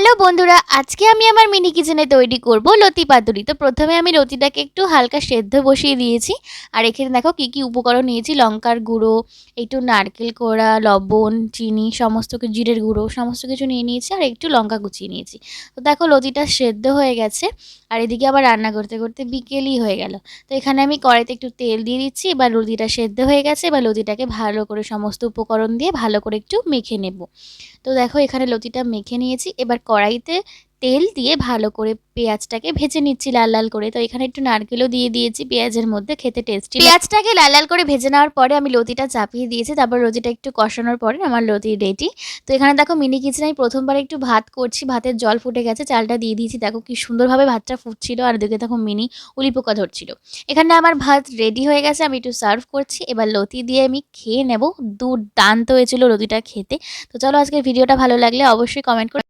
Hello বন্ধুরা, আজকে আমি আমার মিনি কিচেনে তৈরি করব লতি পাতুরি। তো প্রথমে আমি লতিটাকে একটু হালকা সেদ্ধ বসিয়ে দিয়েছি। আর এখানে দেখো কি কি উপকরণ নিয়েছি: লঙ্কার গুঁড়ো, একটু নারকেল কোড়া, লবণ, চিনি, সমস্ত কিছু, জিরের গুঁড়ো, সমস্ত কিছু নিয়ে নিয়েছি আর একটু লঙ্কা কুচিয়ে নিয়েছি। তো দেখো লতিটা সেদ্ধ হয়ে গেছে। আর এদিকে আবার রান্না করতে করতে বিকেলই হয়ে গেল। তো এখানে আমি কড়াইতে একটু তেল দিয়ে দিচ্ছি। এবার লতিটা সেদ্ধ হয়ে গেছে। এবার লতিটাকে ভালো করে সমস্ত উপকরণ দিয়ে ভালো করে একটু মেখে নেব। তো দেখো এখানে লতিটা মেখে নিয়েছি। এবার কড়াইতে তেল দিয়ে ভালো করে পেঁয়াজটাকে ভেজে নিচ্ছি লাল লাল করে। তো এখানে একটু নারকেলও দিয়ে দিয়েছি পেঁয়াজের মধ্যে, খেতে টেস্টি। পেঁয়াজটাকে লাল লাল করে ভেজে নেওয়ার পরে আমি লতিটা চাপিয়ে দিয়েছি। তারপর লতিটা একটু কষানোর পরে আমার লতি রেডি। তো এখানে দেখো মিনি কিচেনে আমি প্রথমবার একটু ভাত করছি, ভাতের জল ফুটে গেছে, চালটা দিয়ে দিয়েছি। দেখো কি সুন্দরভাবে ভাতটা ফুটছিল আর দিকে দেখো মিনি উলি পোকা ধরছিল। এখানে আমার ভাত রেডি হয়ে গেছে, আমি একটু সার্ভ করছি। এবার লতি দিয়ে আমি খেয়ে নেব। দুর্দান্ত হয়েছিল লতিটা খেতে। তো চলো, আজকের ভিডিওটা ভালো লাগলে অবশ্যই কমেন্ট করে